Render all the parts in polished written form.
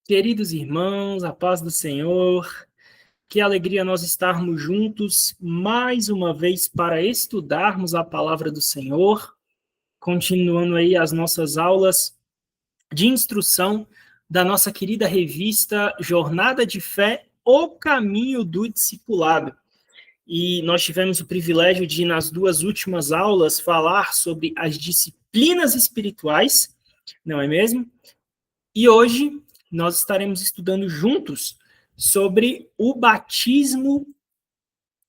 Queridos irmãos, a paz do Senhor, que alegria nós estarmos juntos mais uma vez para estudarmos a palavra do Senhor, continuando aí as nossas aulas de instrução da nossa querida revista Jornada de Fé, O Caminho do Discipulado. E nós tivemos o privilégio de, nas duas últimas aulas, falar sobre as disciplinas espirituais, não é mesmo? E hoje nós estaremos estudando juntos sobre o batismo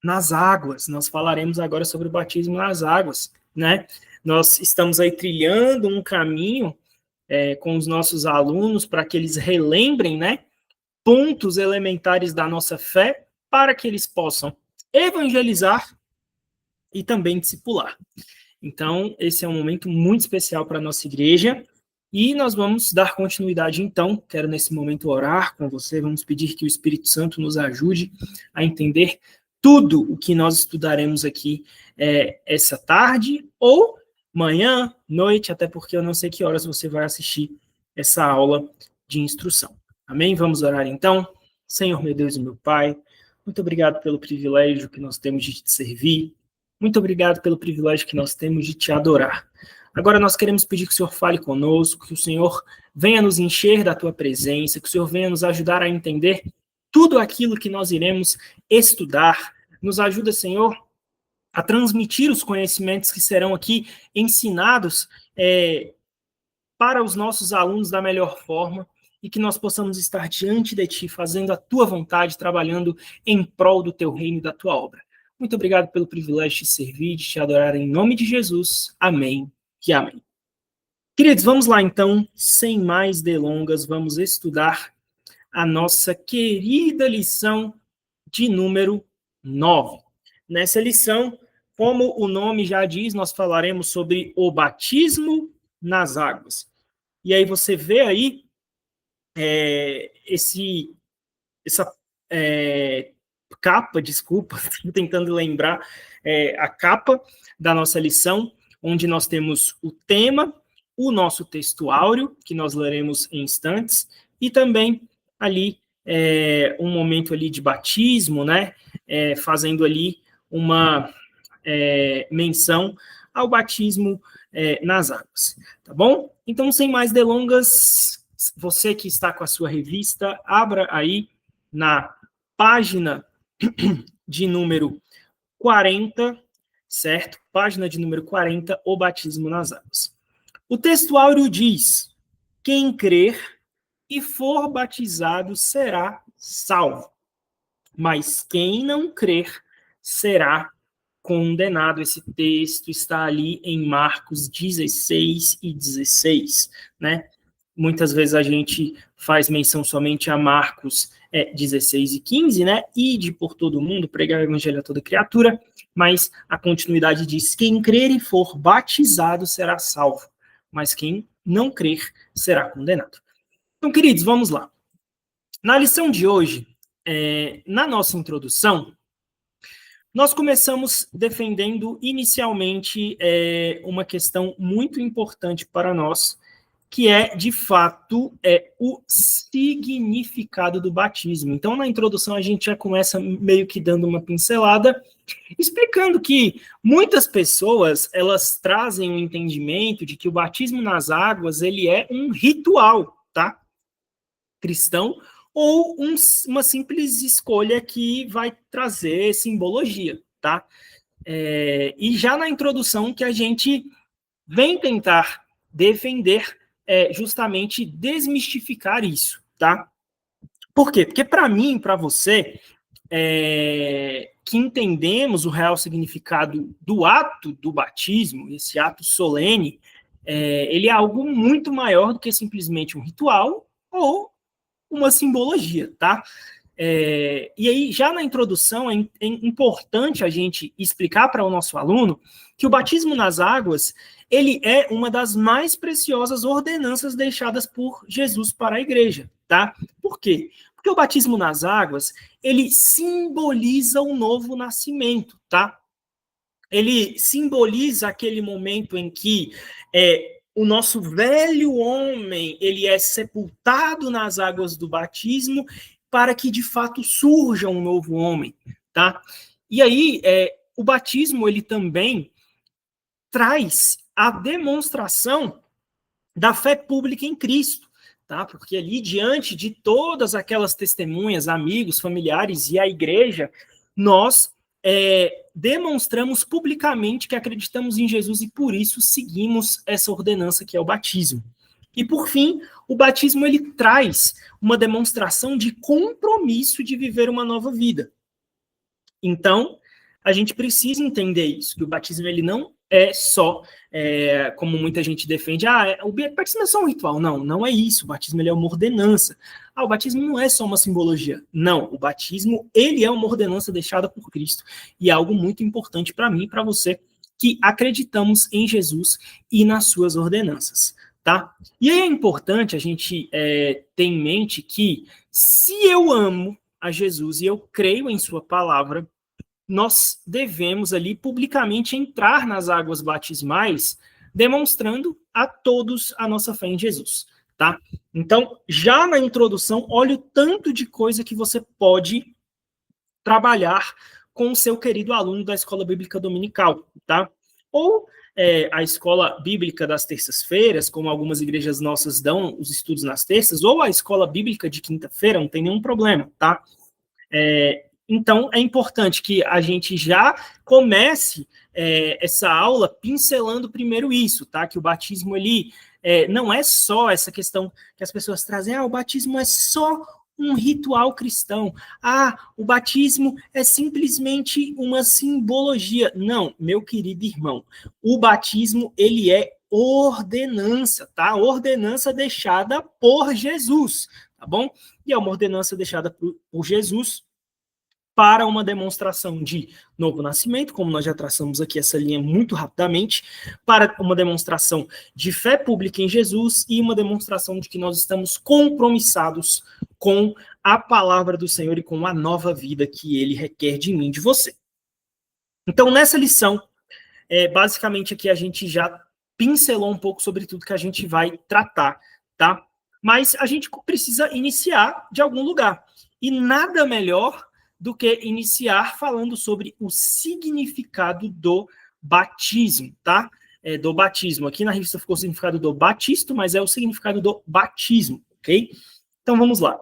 nas águas. Nós falaremos agora sobre o batismo nas águas, né? Nós estamos aí trilhando um caminho com os nossos alunos para que eles relembrem, né, pontos elementares da nossa fé para que eles possam evangelizar e também discipular. Então, esse é um momento muito especial para a nossa igreja. E nós vamos dar continuidade, então. Quero, nesse momento, orar com você. Vamos pedir que o Espírito Santo nos ajude a entender tudo o que nós estudaremos aqui essa tarde, ou manhã, noite, até porque eu não sei que horas você vai assistir essa aula de instrução. Amém? Vamos orar, então. Senhor, meu Deus e meu Pai, muito obrigado pelo privilégio que nós temos de te servir. Muito obrigado pelo privilégio que nós temos de te adorar. Agora nós queremos pedir que o Senhor fale conosco, que o Senhor venha nos encher da tua presença, que o Senhor venha nos ajudar a entender tudo aquilo que nós iremos estudar. Nos ajuda, Senhor, a transmitir os conhecimentos que serão aqui ensinados para os nossos alunos da melhor forma e que nós possamos estar diante de ti, fazendo a tua vontade, trabalhando em prol do teu reino e da tua obra. Muito obrigado pelo privilégio de te servir, de te adorar em nome de Jesus. Amém e amém. Queridos, vamos lá então, sem mais delongas, vamos estudar a nossa querida lição de número 9. Nessa lição, como o nome já diz, nós falaremos sobre o batismo nas águas. E aí você vê aí essa capa, desculpa, estou tentando lembrar, a capa da nossa lição, onde nós temos o tema, o nosso texto áureo, que nós leremos em instantes, e também ali um momento ali de batismo, né, fazendo ali uma menção ao batismo nas águas, tá bom? Então, sem mais delongas, você que está com a sua revista, abra aí na página de número 40, certo? Página de número 40, o batismo nas águas. O texto áureo diz: quem crer e for batizado será salvo, mas quem não crer será condenado. Esse texto está ali em Marcos 16 e 16, né? Muitas vezes a gente faz menção somente a Marcos 16 e 15, né? Ide por todo mundo, pregar o evangelho a toda criatura, mas a continuidade diz: quem crer e for batizado será salvo, mas quem não crer será condenado. Então, queridos, vamos lá. Na lição de hoje, na nossa introdução, nós começamos defendendo inicialmente uma questão muito importante para nós, que é, de fato, o significado do batismo. Então, na introdução, a gente já começa meio que dando uma pincelada, explicando que muitas pessoas, elas trazem um entendimento de que o batismo nas águas, ele é um ritual, tá? Cristão, ou uma simples escolha que vai trazer simbologia, tá? E já na introdução que a gente vem tentar defender justamente desmistificar isso, tá? Por quê? Porque para mim, para você, que entendemos o real significado do ato do batismo, esse ato solene, ele é algo muito maior do que simplesmente um ritual ou uma simbologia, tá? E aí, já na introdução, é importante a gente explicar para o nosso aluno que o batismo nas águas, ele é uma das mais preciosas ordenanças deixadas por Jesus para a igreja, tá? Por quê? Porque o batismo nas águas, ele simboliza o novo nascimento, tá? Ele simboliza aquele momento em que o nosso velho homem, ele é sepultado nas águas do batismo para que, de fato, surja um novo homem, tá? E aí, o batismo, ele também traz a demonstração da fé pública em Cristo, tá? Porque ali, diante de todas aquelas testemunhas, amigos, familiares e a igreja, nós demonstramos publicamente que acreditamos em Jesus e por isso seguimos essa ordenança que é o batismo. E por fim, o batismo ele traz uma demonstração de compromisso de viver uma nova vida. Então, a gente precisa entender isso, que o batismo ele não é só, como muita gente defende, o batismo é só um ritual. Não, não é isso. O batismo ele é uma ordenança. O batismo não é só uma simbologia. Não, o batismo ele é uma ordenança deixada por Cristo e é algo muito importante para mim e para você que acreditamos em Jesus e nas suas ordenanças, tá? E aí é importante a gente ter em mente que se eu amo a Jesus e eu creio em sua palavra, nós devemos ali publicamente entrar nas águas batismais, demonstrando a todos a nossa fé em Jesus, tá? Então, já na introdução, olha o tanto de coisa que você pode trabalhar com o seu querido aluno da Escola Bíblica Dominical, tá? Ou a Escola Bíblica das terças-feiras, como algumas igrejas nossas dão os estudos nas terças, ou a Escola Bíblica de quinta-feira, não tem nenhum problema, tá? Então, é importante que a gente já comece essa aula pincelando primeiro isso, tá? Que o batismo, ele não é só essa questão que as pessoas trazem, o batismo é só um ritual cristão. O batismo é simplesmente uma simbologia. Não, meu querido irmão, o batismo, ele é ordenança, tá? Ordenança deixada por Jesus, tá bom? E é uma ordenança deixada por Jesus para uma demonstração de novo nascimento, como nós já traçamos aqui essa linha muito rapidamente, para uma demonstração de fé pública em Jesus e uma demonstração de que nós estamos compromissados com a palavra do Senhor e com a nova vida que Ele requer de mim, de você. Então, nessa lição, basicamente aqui a gente já pincelou um pouco sobre tudo que a gente vai tratar, tá? Mas a gente precisa iniciar de algum lugar. E nada melhor do que iniciar falando sobre o significado do batismo, tá? Do batismo. Aqui na revista ficou o significado do batisto, mas é o significado do batismo, ok? Então vamos lá.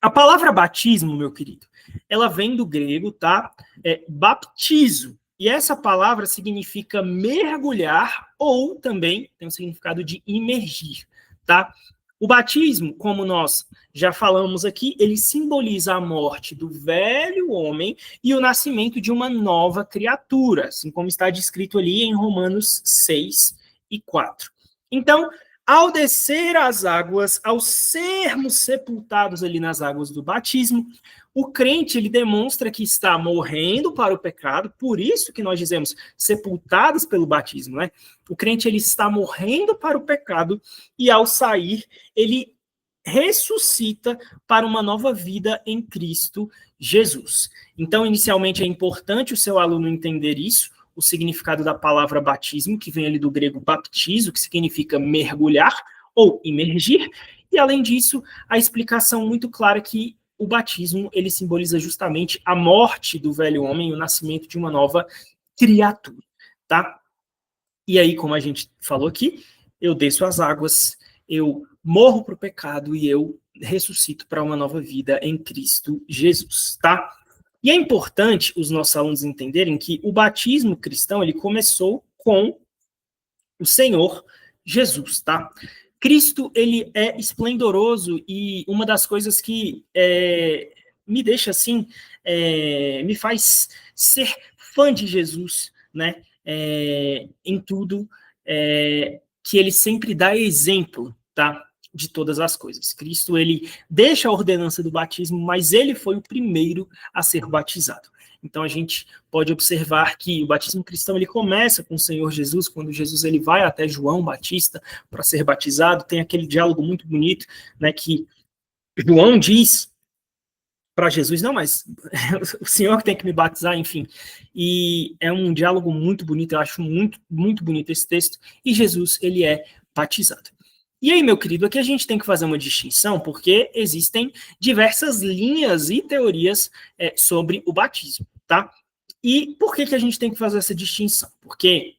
A palavra batismo, meu querido, ela vem do grego, tá? Baptizo. E essa palavra significa mergulhar ou também tem o significado de imergir, tá? O batismo, como nós já falamos aqui, ele simboliza a morte do velho homem e o nascimento de uma nova criatura, assim como está descrito ali em Romanos 6 e 4. Então, ao descer as águas, ao sermos sepultados ali nas águas do batismo, o crente ele demonstra que está morrendo para o pecado, por isso que nós dizemos sepultados pelo batismo, né? O crente ele está morrendo para o pecado e ao sair ele ressuscita para uma nova vida em Cristo Jesus. Então, inicialmente é importante o seu aluno entender isso, o significado da palavra batismo, que vem ali do grego baptizo, que significa mergulhar ou imergir, e além disso, a explicação muito clara que o batismo, ele simboliza justamente a morte do velho homem e o nascimento de uma nova criatura, tá? E aí, como a gente falou aqui, eu desço as águas, eu morro para o pecado e eu ressuscito para uma nova vida em Cristo Jesus, tá? E é importante os nossos alunos entenderem que o batismo cristão, ele começou com o Senhor Jesus, tá? Cristo, ele é esplendoroso e uma das coisas que me deixa assim, me faz ser fã de Jesus, né? Em tudo, que ele sempre dá exemplo, tá? De todas as coisas. Cristo, ele deixa a ordenança do batismo, mas ele foi o primeiro a ser batizado. Então, a gente pode observar que o batismo cristão, ele começa com o Senhor Jesus, quando Jesus ele vai até João Batista para ser batizado, tem aquele diálogo muito bonito, né, que João diz para Jesus, não, mas o Senhor que tem que me batizar, enfim. E é um diálogo muito bonito, eu acho muito, muito bonito esse texto, e Jesus, ele é batizado. E aí, meu querido, aqui a gente tem que fazer uma distinção, porque existem diversas linhas e teorias sobre o batismo, tá? E por que a gente tem que fazer essa distinção? Porque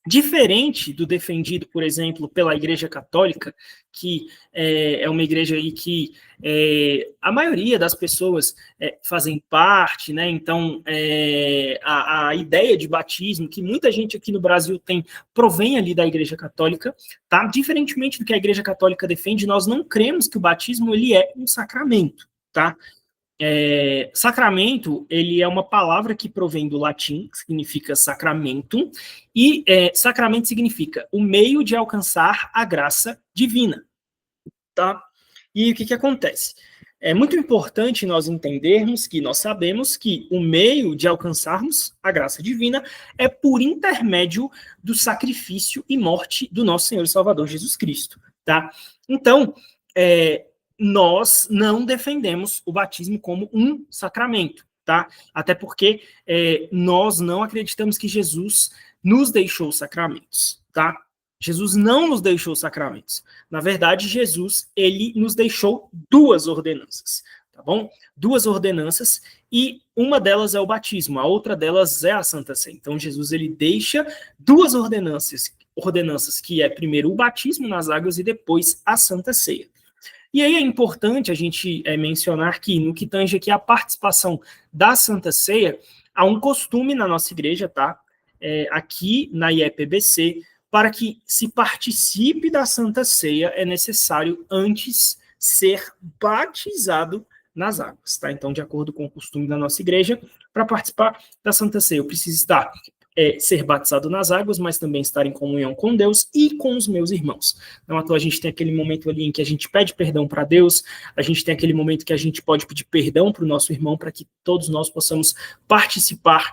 diferente do defendido, por exemplo, pela Igreja Católica, que é uma igreja aí que a maioria das pessoas fazem parte, né? Então, a ideia de batismo, que muita gente aqui no Brasil tem, provém ali da Igreja Católica, tá? Diferentemente do que a Igreja Católica defende, nós não cremos que o batismo ele é um sacramento, tá? Sacramento, ele é uma palavra que provém do latim, que significa sacramentum, e sacramento significa o meio de alcançar a graça divina, tá? E o que acontece? É muito importante nós entendermos que nós sabemos que o meio de alcançarmos a graça divina é por intermédio do sacrifício e morte do nosso Senhor e Salvador Jesus Cristo, tá? Então, nós não defendemos o batismo como um sacramento, tá? Até porque nós não acreditamos que Jesus nos deixou sacramentos, tá? Jesus não nos deixou sacramentos. Na verdade, Jesus, ele nos deixou duas ordenanças, tá bom? Duas ordenanças, e uma delas é o batismo, a outra delas é a Santa Ceia. Então, Jesus, ele deixa duas ordenanças, que é primeiro o batismo nas águas e depois a Santa Ceia. E aí é importante a gente mencionar que, no que tange aqui a participação da Santa Ceia, há um costume na nossa igreja, tá? Aqui na IEPBC, para que se participe da Santa Ceia, é necessário antes ser batizado nas águas, tá? Então, de acordo com o costume da nossa igreja, para participar da Santa Ceia, eu preciso ser batizado nas águas, mas também estar em comunhão com Deus e com os meus irmãos. Não à toa a gente tem aquele momento ali em que a gente pede perdão para Deus, a gente tem aquele momento que a gente pode pedir perdão para o nosso irmão, para que todos nós possamos participar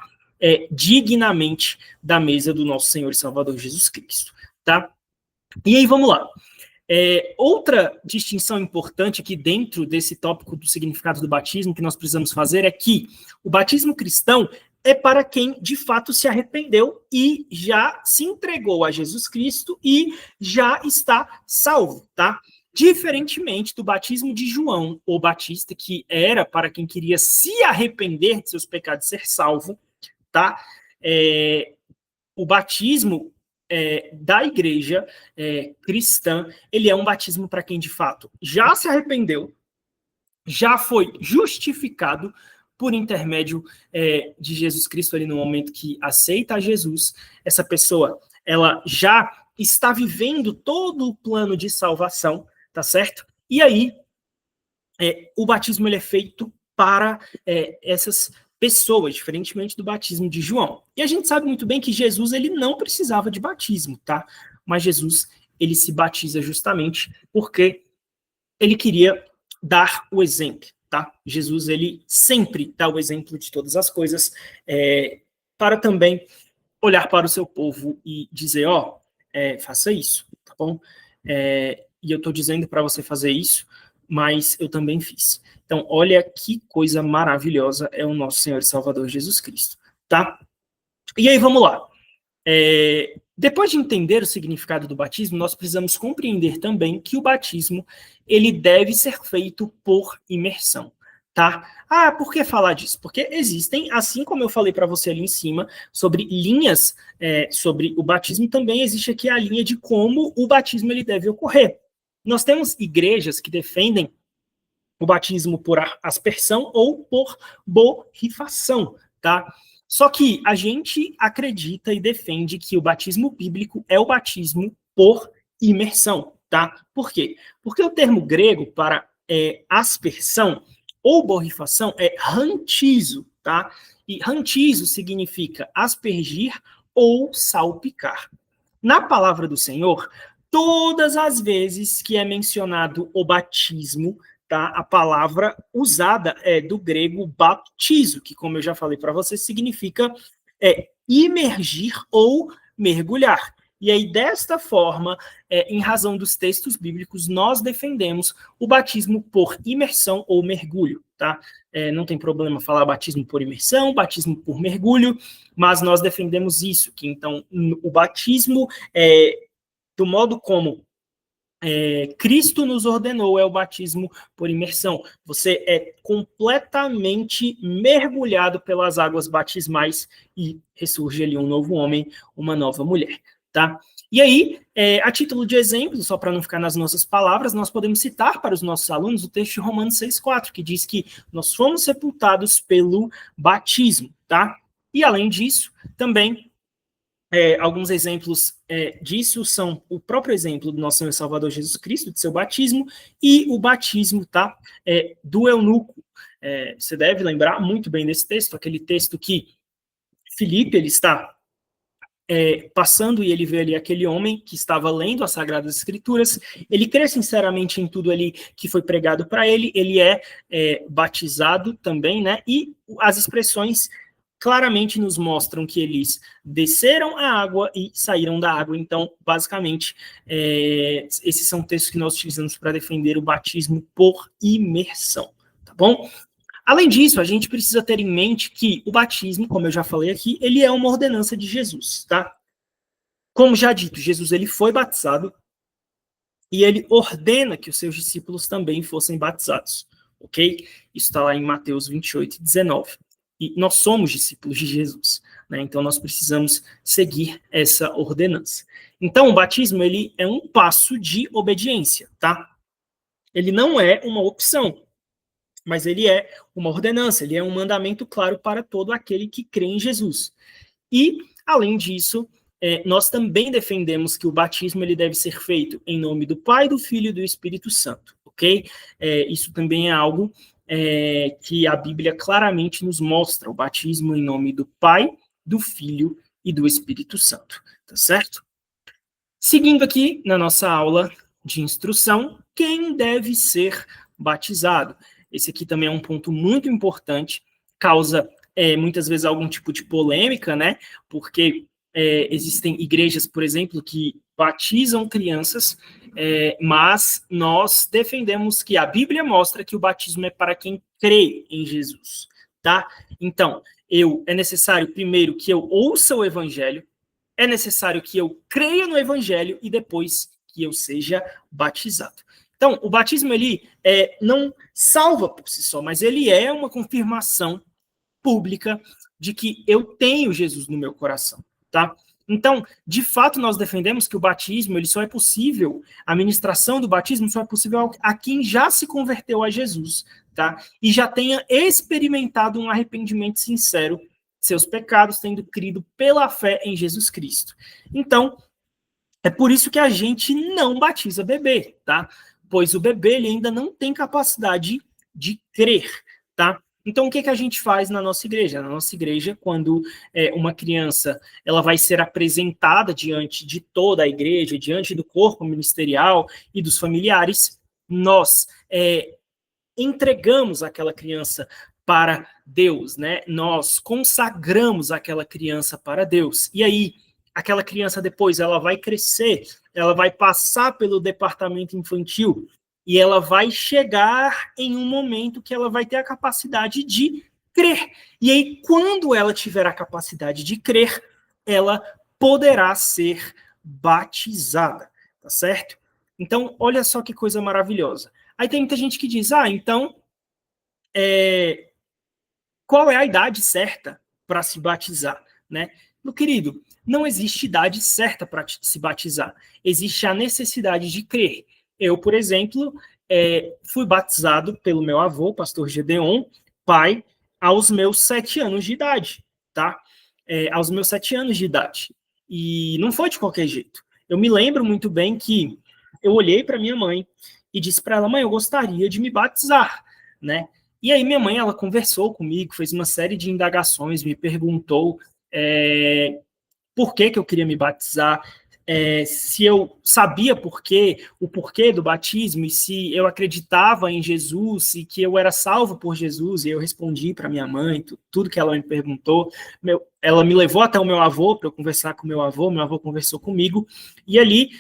dignamente da mesa do nosso Senhor e Salvador Jesus Cristo, tá? E aí, vamos lá. Outra distinção importante aqui dentro desse tópico do significado do batismo que nós precisamos fazer é que o batismo cristão é para quem de fato se arrependeu e já se entregou a Jesus Cristo e já está salvo, tá? Diferentemente do batismo de João, o Batista, que era para quem queria se arrepender de seus pecados e ser salvo, tá? O batismo da igreja cristã, ele é um batismo para quem de fato já se arrependeu, já foi justificado por intermédio de Jesus Cristo ali no momento que aceita a Jesus. Essa pessoa, ela já está vivendo todo o plano de salvação, tá certo? E aí, o batismo ele é feito para essas pessoas, diferentemente do batismo de João. E a gente sabe muito bem que Jesus ele não precisava de batismo, tá? Mas Jesus ele se batiza justamente porque ele queria dar o exemplo, tá? Jesus ele sempre dá o exemplo de todas as coisas para também olhar para o seu povo e dizer, faça isso, tá bom? E eu estou dizendo para você fazer isso, mas eu também fiz. Então, olha que coisa maravilhosa é o nosso Senhor e Salvador Jesus Cristo, tá? E aí, vamos lá. Depois de entender o significado do batismo, nós precisamos compreender também que o batismo, ele deve ser feito por imersão, tá? Por que falar disso? Porque existem, assim como eu falei para você ali em cima, sobre linhas sobre o batismo, também existe aqui a linha de como o batismo ele deve ocorrer. Nós temos igrejas que defendem o batismo por aspersão ou por borrifação, tá? Só que a gente acredita e defende que o batismo bíblico é o batismo por imersão, tá? Por quê? Porque o termo grego para aspersão ou borrifação é rantizo, tá? E rantizo significa aspergir ou salpicar. Na palavra do Senhor, todas as vezes que é mencionado o batismo, tá? A palavra usada é do grego baptizo, que, como eu já falei para você, significa imergir ou mergulhar. E aí, desta forma, em razão dos textos bíblicos, nós defendemos o batismo por imersão ou mergulho, tá? Não tem problema falar batismo por imersão, batismo por mergulho, mas nós defendemos isso, que então o batismo, do modo como Cristo nos ordenou, é o batismo por imersão. Você é completamente mergulhado pelas águas batismais e ressurge ali um novo homem, uma nova mulher, tá? E aí, a título de exemplo, só para não ficar nas nossas palavras, nós podemos citar para os nossos alunos o texto de Romanos 6,4, que diz que nós fomos sepultados pelo batismo, tá? E além disso, também alguns exemplos disso são o próprio exemplo do nosso Senhor e Salvador Jesus Cristo, de seu batismo, e o batismo, tá, do eunuco. Você deve lembrar muito bem desse texto, aquele texto que Filipe, ele está passando e ele vê ali aquele homem que estava lendo as Sagradas Escrituras, ele crê sinceramente em tudo ali que foi pregado para ele, ele é batizado também, né, e as expressões claramente nos mostram que eles desceram a água e saíram da água. Então, basicamente, esses são textos que nós utilizamos para defender o batismo por imersão, tá bom? Além disso, a gente precisa ter em mente que o batismo, como eu já falei aqui, ele é uma ordenança de Jesus, tá? Como já dito, Jesus ele foi batizado e ele ordena que os seus discípulos também fossem batizados, ok? Isso está lá em Mateus 28, 19. E nós somos discípulos de Jesus, né? Então nós precisamos seguir essa ordenança. Então o batismo ele é um passo de obediência, tá? Ele não é uma opção, mas ele é uma ordenança, ele é um mandamento claro para todo aquele que crê em Jesus. E além disso, nós também defendemos que o batismo ele deve ser feito em nome do Pai, do Filho e do Espírito Santo, ok? Isso também é algo que a Bíblia claramente nos mostra, o batismo em nome do Pai, do Filho e do Espírito Santo, tá certo? Seguindo aqui na nossa aula de instrução, quem deve ser batizado? Esse aqui também é um ponto muito importante, causa muitas vezes algum tipo de polêmica, né? Porque existem igrejas, por exemplo, que batizam crianças, mas nós defendemos que a Bíblia mostra que o batismo é para quem crê em Jesus, tá? Então, é necessário primeiro que eu ouça o evangelho, é necessário que eu creia no evangelho e depois que eu seja batizado. Então, o batismo, ele não salva por si só, mas ele é uma confirmação pública de que eu tenho Jesus no meu coração, tá? Então, de fato, nós defendemos que o batismo, ele só é possível, a ministração do batismo só é possível a quem já se converteu a Jesus, tá? E já tenha experimentado um arrependimento sincero de seus pecados, tendo crido pela fé em Jesus Cristo. Então, é por isso que a gente não batiza bebê, tá? Pois o bebê ele ainda não tem capacidade de crer, tá? Então, o que a gente faz na nossa igreja? Na nossa igreja, quando uma criança ela vai ser apresentada diante de toda a igreja, diante do corpo ministerial e dos familiares, nós entregamos aquela criança para Deus, né? Nós consagramos aquela criança para Deus. E aí, aquela criança depois, ela vai crescer, ela vai passar pelo departamento infantil e ela vai chegar em um momento que ela vai ter a capacidade de crer. E aí, quando ela tiver a capacidade de crer, ela poderá ser batizada, tá certo? Então, olha só que coisa maravilhosa. Aí tem muita gente que diz, então, qual é a idade certa para se batizar, né? Meu querido, não existe idade certa para se batizar. Existe a necessidade de crer. Eu, por exemplo, fui batizado pelo meu avô, pastor Gedeon, pai, aos meus 7 anos de idade, tá? Aos meus 7 anos de idade. E não foi de qualquer jeito. Eu me lembro muito bem que eu olhei para minha mãe e disse para ela, mãe, eu gostaria de me batizar, né? E aí minha mãe, ela conversou comigo, fez uma série de indagações, me perguntou por que eu queria me batizar, se eu sabia o porquê do batismo, e se eu acreditava em Jesus, e que eu era salvo por Jesus, e eu respondi para minha mãe tudo que ela me perguntou. Ela me levou até o meu avô para eu conversar com meu avô conversou comigo, e ali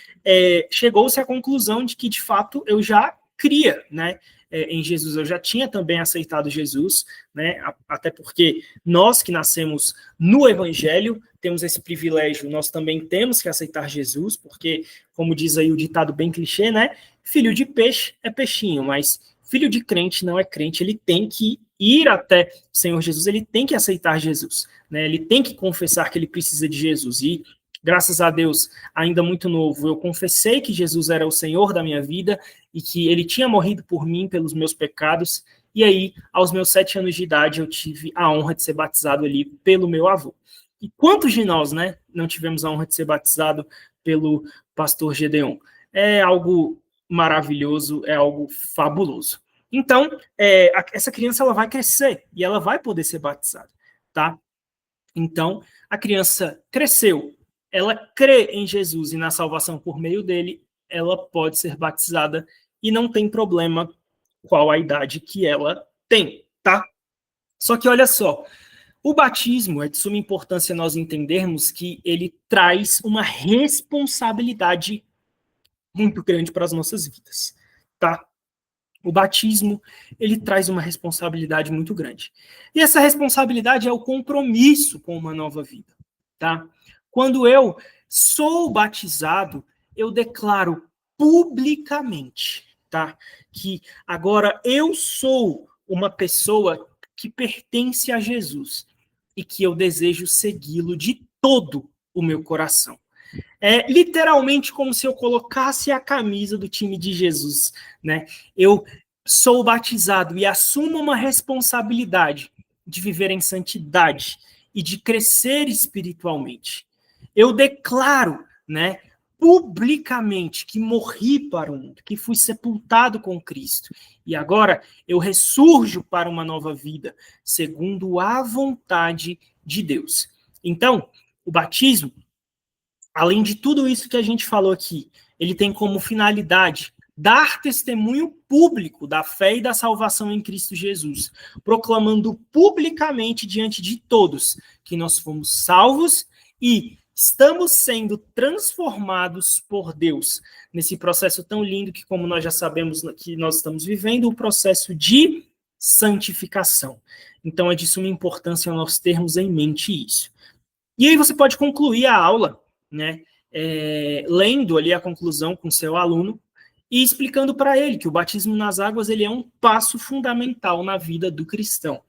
chegou-se à conclusão de que, de fato, eu já cria, né, em Jesus. Eu já tinha também aceitado Jesus, né, até porque nós que nascemos no Evangelho temos esse privilégio, nós também temos que aceitar Jesus, porque, como diz aí o ditado bem clichê, né, filho de peixe é peixinho, mas filho de crente não é crente, ele tem que ir até o Senhor Jesus, ele tem que aceitar Jesus, né, ele tem que confessar que ele precisa de Jesus, e graças a Deus, ainda muito novo, eu confessei que Jesus era o Senhor da minha vida e que ele tinha morrido por mim, pelos meus pecados. E aí, aos meus 7 anos de idade, eu tive a honra de ser batizado ali pelo meu avô. E quantos de nós, né, não tivemos a honra de ser batizado pelo pastor Gedeon? É algo maravilhoso, é algo fabuloso. Então, essa criança ela vai crescer e ela vai poder ser batizada, tá? Então, a criança cresceu, ela crê em Jesus e na salvação por meio dele, ela pode ser batizada e não tem problema qual a idade que ela tem, tá? Só que olha só, o batismo é de suma importância nós entendermos que ele traz uma responsabilidade muito grande para as nossas vidas, tá? O batismo, ele traz uma responsabilidade muito grande. E essa responsabilidade é o compromisso com uma nova vida, tá? Quando eu sou batizado, eu declaro publicamente, tá? Que agora eu sou uma pessoa que pertence a Jesus e que eu desejo segui-lo de todo o meu coração. É literalmente como se eu colocasse a camisa do time de Jesus, né? Eu sou batizado e assumo uma responsabilidade de viver em santidade e de crescer espiritualmente. Eu declaro, né, publicamente que morri para o mundo, que fui sepultado com Cristo e agora eu ressurjo para uma nova vida, segundo a vontade de Deus. Então, o batismo, além de tudo isso que a gente falou aqui, ele tem como finalidade dar testemunho público da fé e da salvação em Cristo Jesus, proclamando publicamente diante de todos que nós fomos salvos e estamos sendo transformados por Deus nesse processo tão lindo que, como nós já sabemos que nós estamos vivendo, o processo de santificação. Então é de suma importância nós termos em mente isso. E aí você pode concluir a aula, né, lendo ali a conclusão com seu aluno e explicando para ele que o batismo nas águas ele é um passo fundamental na vida do cristão.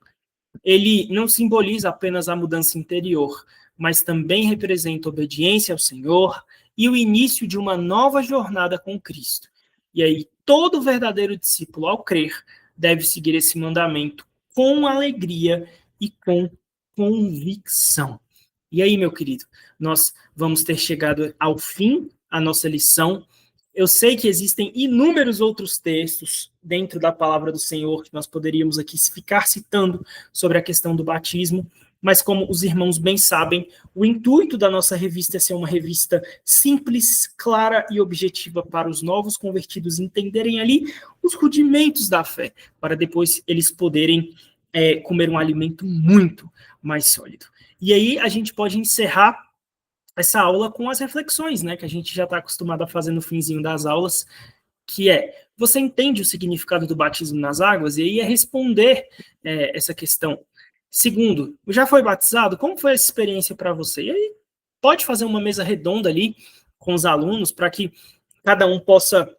Ele não simboliza apenas a mudança interior, mas também representa obediência ao Senhor e o início de uma nova jornada com Cristo. E aí todo verdadeiro discípulo, ao crer, deve seguir esse mandamento com alegria e com convicção. E aí, meu querido, nós vamos ter chegado ao fim a nossa lição. Eu sei que existem inúmeros outros textos dentro da palavra do Senhor que nós poderíamos aqui ficar citando sobre a questão do batismo, mas como os irmãos bem sabem, o intuito da nossa revista é ser uma revista simples, clara e objetiva para os novos convertidos entenderem ali os rudimentos da fé, para depois eles poderem comer um alimento muito mais sólido. E aí a gente pode encerrar essa aula com as reflexões, né, que a gente já está acostumado a fazer no finzinho das aulas, que você entende o significado do batismo nas águas? E aí responder essa questão. Segundo, já foi batizado? Como foi essa experiência para você? E aí pode fazer uma mesa redonda ali com os alunos para que cada um possa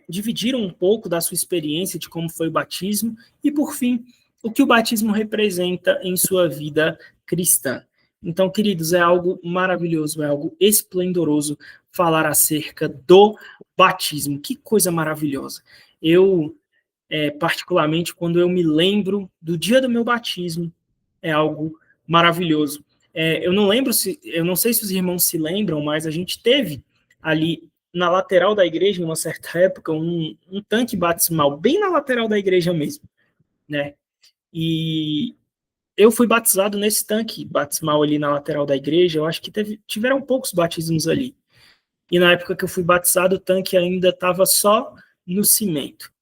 dividir um pouco da sua experiência de como foi o batismo e, por fim, o que o batismo representa em sua vida cristã. Então, queridos, é algo maravilhoso, é algo esplendoroso falar acerca do batismo. Que coisa maravilhosa. Eu, particularmente, quando eu me lembro do dia do meu batismo, é algo maravilhoso. Eu não sei se os irmãos se lembram, mas a gente teve ali na lateral da igreja, em uma certa época, um tanque batismal, bem na lateral da igreja mesmo, né? E eu fui batizado nesse tanque batismal ali na lateral da igreja. Eu acho que tiveram poucos batismos ali. E na época que eu fui batizado, o tanque ainda estava só no cimento.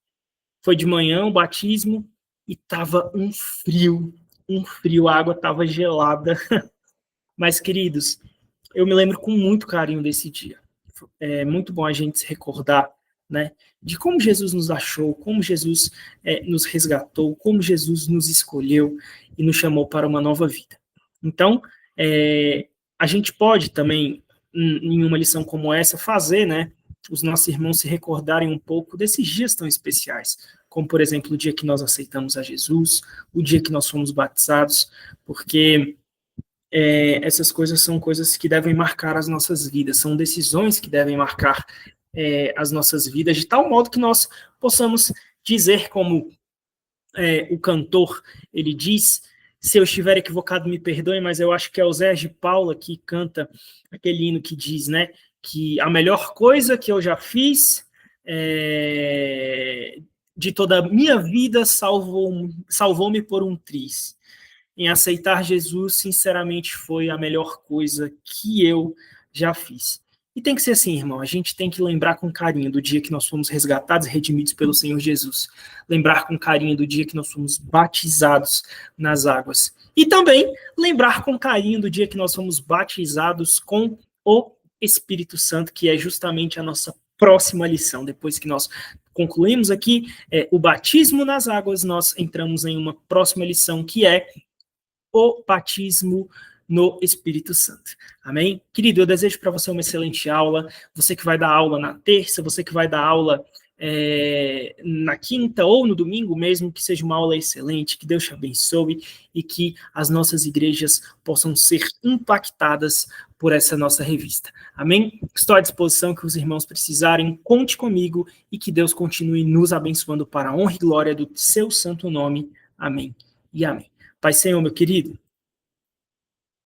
Foi de manhã o batismo e estava um frio, a água estava gelada. Mas, queridos, eu me lembro com muito carinho desse dia. É muito bom a gente se recordar, né, de como Jesus nos achou, como Jesus nos resgatou, como Jesus nos escolheu e nos chamou para uma nova vida. Então, a gente pode também, em uma lição como essa, fazer, né, os nossos irmãos se recordarem um pouco desses dias tão especiais, como, por exemplo, o dia que nós aceitamos a Jesus, o dia que nós fomos batizados, porque essas coisas são coisas que devem marcar as nossas vidas, são decisões que devem marcar as nossas vidas, de tal modo que nós possamos dizer, como o cantor, ele diz, se eu estiver equivocado, me perdoe, mas eu acho que é o Zé de Paula que canta aquele hino que diz, né, que a melhor coisa que eu já fiz de toda a minha vida salvou-me por um triz. Em aceitar Jesus, sinceramente, foi a melhor coisa que eu já fiz. E tem que ser assim, irmão. A gente tem que lembrar com carinho do dia que nós fomos resgatados e redimidos pelo Senhor Jesus. Lembrar com carinho do dia que nós fomos batizados nas águas. E também lembrar com carinho do dia que nós fomos batizados com o Espírito Santo, que é justamente a nossa próxima lição. Depois que nós concluímos aqui o batismo nas águas, nós entramos em uma próxima lição, que é o batismo no Espírito Santo. Amém? Querido, eu desejo para você uma excelente aula. Você que vai dar aula na terça, você que vai dar aula na quinta ou no domingo mesmo, que seja uma aula excelente, que Deus te abençoe e que as nossas igrejas possam ser impactadas por essa nossa revista. Amém? Estou à disposição, que os irmãos precisarem, conte comigo e que Deus continue nos abençoando para a honra e glória do seu santo nome. Amém e amém. Pai Senhor, meu querido,